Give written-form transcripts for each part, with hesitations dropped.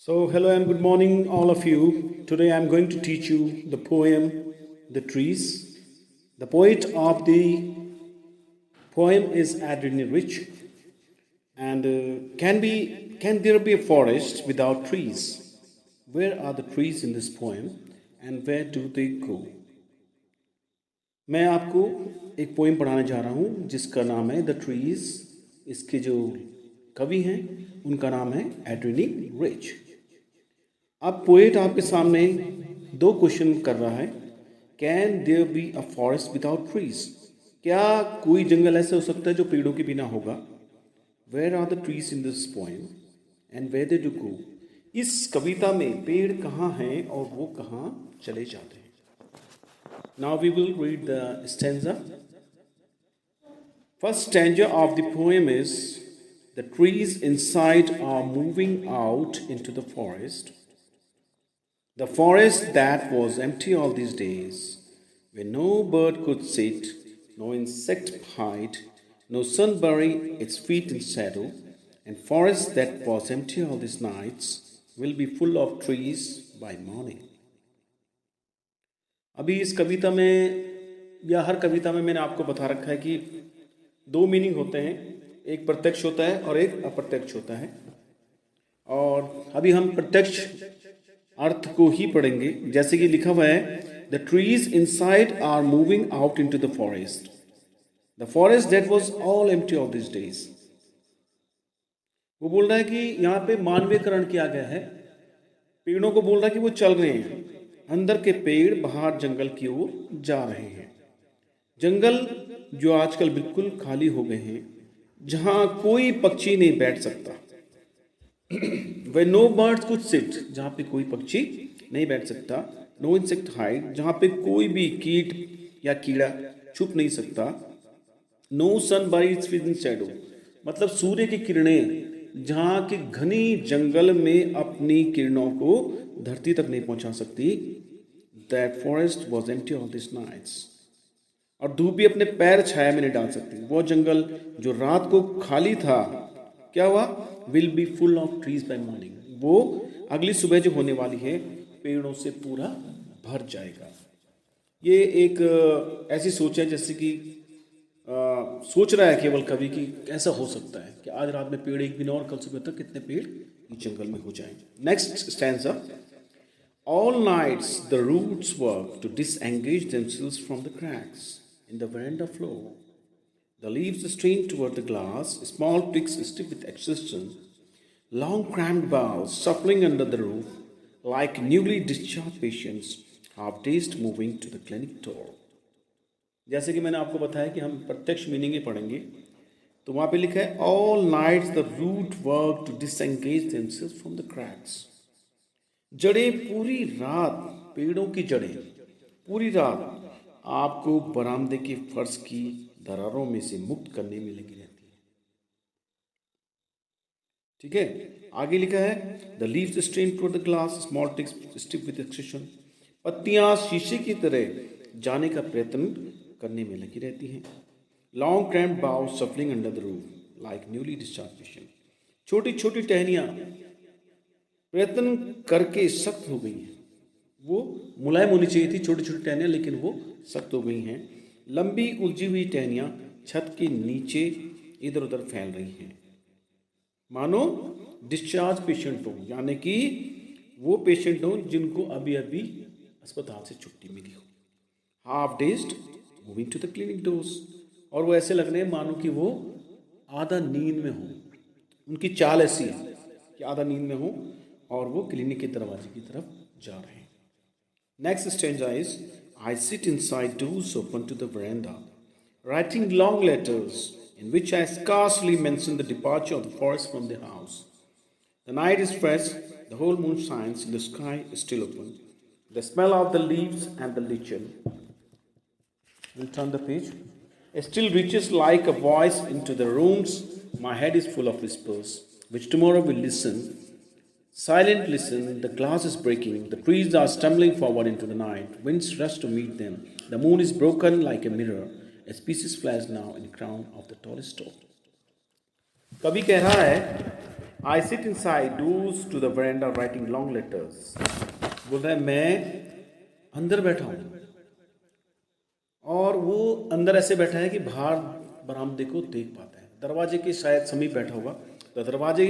So, hello and good morning, all of you. Today I'm going to teach you the poem The Trees. The poet of the poem is Adrian Rich. And can there be a forest without trees? Where are the trees in this poem and where do they go? मैं आपको एक poem पढ़ाने जा रहा हूँ जिसका नाम है द ट्रीज। इसके जो कवि हैं उनका नाम है एड्रिन रिच। अब पोएट आपके सामने दो क्वेश्चन कर रहा है। Can there be a forest without trees? क्या कोई जंगल ऐसा हो सकता है जो पेड़ों के बिना होगा? Where are the trees in this poem and where they do go? इस कविता में पेड़ कहाँ हैं और वो कहाँ चले जाते हैं? Now we will read the stanza. First stanza of the poem is: the trees inside are moving out into the forest. The forest that was empty all these days, where no bird could sit, no insect hide, no sun bury its feet in shadow, and forest that was empty all these nights will be full of trees by morning. अभी इस कविता में या हर कविता में मैंने आपको बता रखा है कि दो मीनिंग होते हैं, एक प्रत्यक्ष होता है और एक अप्रत्यक्ष होता है। और अभी हम प्रत्यक्ष अर्थ को ही पढ़ेंगे। जैसे कि लिखा हुआ है, the trees inside are moving out into the forest, the forest that was all empty of this days. वो बोल रहा है कि यहाँ पे मानवीयकरण किया गया है। पेड़ों को बोल रहा है कि वो चल रहे हैं, अंदर के पेड़ बाहर जंगल की ओर जा रहे हैं। जंगल जो आजकल बिल्कुल खाली हो गए हैं, जहां कोई पक्षी नहीं बैठ सकता। वे नो बर्ड्स कुड सिट, जहां पे कोई पक्षी नहीं बैठ सकता। नो इंसेक्ट हाइड, जहां पे कोई भी कीट या कीड़ा छुप नहीं सकता। No sun bites with shadow, मतलब सूर्य की किरणें जहां की घनी जंगल में अपनी किरणों को धरती तक नहीं पहुंचा सकती। That forest was empty of this nights, और धूप भी अपने पैर छाया में नहीं डाल सकती। वो जंगल जो रात को खाली था, क्या हुआ? Will be full of trees by morning, वो अगली सुबह जो होने वाली है पेड़ों से पूरा भर जाएगा। ये एक ऐसी सोच है जैसे कि सोच रहा है केवल कवि की ऐसा हो सकता है कि आज रात में पेड़ एक दिन और कल सुबह तक कितने पेड़ जंगल में हो जाएंगे। Next stanza: all nights the roots work to disengage themselves from the cracks in the veranda floor. The leaves strain toward the glass, small twigs stiff with exhaustion, long cramped boughs shuffling under the roof like newly discharged patients, half dazed moving to the clinic door. जैसे कि मैंने आपको बताया कि हम प्रत्यक्ष meaning पढ़ेंगे, तो वहाँ पे लिखा है all nights the root work to disengage themselves from the cracks. जड़ें पूरी रात, पेड़ों की जड़ें पूरी रात आपको बरामदे के फर्श की दरारों में से मुक्त करने में लगी रहती है। ठीक है, आगे लिखा है the leaves strain toward the glass, small ticks stiff with expression, पत्तियां शीशे की तरह जाने का प्रयत्न करने में लगी रहती हैं। Long cramped boughs सफलिंग under the roof like newly discharge patient, छोटी छोटी टहनियां प्रयत्न करके सख्त हो गई हैं। वो मुलायम होनी चाहिए थी छोटी छोटी टहनियां, लेकिन वो सख्त हो गई हैं। लंबी उलझी हुई टहनियां छत के नीचे इधर उधर फैल रही हैं, मानो डिस्चार्ज पेशेंट हो, यानी कि वो पेशेंट हो जिनको अभी अभी अस्पताल से छुट्टी मिली हो। Half dazed moving to the clinic doors, और वो ऐसे लग रहे हैं मानो कि वो आधा नींद में हो। उनकी चाल ऐसी है कि आधा नींद में हो और वो क्लिनिक के दरवाजे की तरफ जा रहे हैं। Next stanza is I sit inside doors open to the veranda, writing long letters in which I scarcely mention the departure of the forest from the house. The night is fresh, the whole moon shines, the sky is still open. The smell of the leaves and the lichen, we'll turn the page, it still reaches like a voice into the rooms. My head is full of whispers, which tomorrow will listen. Silent listen, the glass is breaking, the trees are stumbling forward into the night, winds rush to meet them, the moon is broken like a mirror, a species flies now in crown of the tallest top. कवि कह रहा है I sit inside doors to the veranda writing long letters. बोल रहा है मैं अंदर बैठा हूँ, और वो अंदर ऐसे बैठा है कि बाहर बरामदे को देख पाता है। दरवाजे के शायद समीप बैठा होगा, तो दरवाजे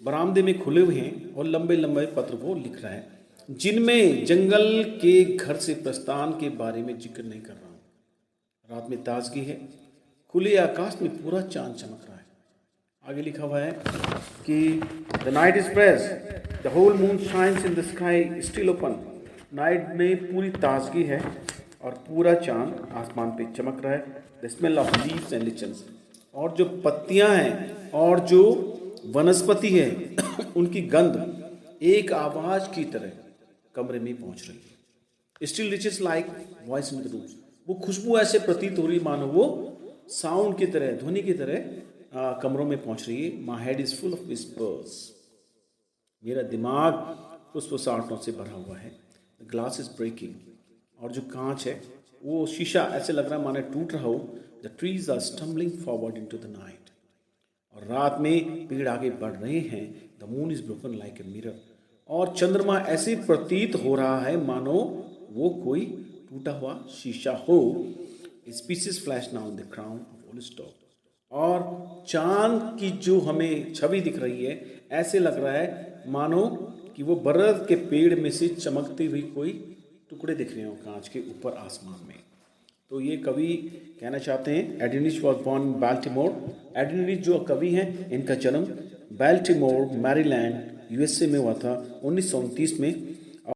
बरामदे में खुले हुए हैं और लंबे लंबे पत्र वो लिख रहा है, जिनमें जंगल के घर से प्रस्थान के बारे में जिक्र नहीं कर रहा हूँ। रात में ताजगी है, खुले आकाश में पूरा चांद चमक रहा है। आगे लिखा हुआ है कि the night is fresh, the whole moon shines in the sky still open. Night में पूरी ताजगी है और पूरा चांद आसमान पे चमक रहा है। The smell of leaves and lichens, और जो पत्तियां हैं और जो वनस्पति है उनकी गंध एक आवाज की तरह कमरे में पहुंच रही है। Still reaches like voice in the room, वो खुशबू ऐसे प्रतीत हो रही मानो वो साउंड की तरह, ध्वनि की तरह कमरों में पहुंच रही है। My head is full of whispers, मेरा दिमाग फुसफुसाहटों से भरा हुआ है। ग्लास इज ब्रेकिंग, और जो कांच है वो शीशा ऐसे लग रहा है माने टूट रहा हो। The trees are stumbling forward into the night, और रात में पेड़ आगे बढ़ रहे हैं। The moon is broken like a mirror, और चंद्रमा ऐसे प्रतीत हो रहा है मानो वो कोई टूटा हुआ शीशा हो। Species flash now in the crown of old stock, और चांद की जो हमें छवि दिख रही है ऐसे लग रहा है मानो कि वो बरगद के पेड़ में से चमकती हुई कोई टुकड़े दिख रहे हो कांच के ऊपर आसमान में। तो ये कवि कहना चाहते हैं, एडिनिच वॉज बॉर्न बाल्टीमोर। एडिनिच जो कवि हैं, इनका जन्म बाल्टीमोर मैरीलैंड यूएसए में हुआ था 1929 में।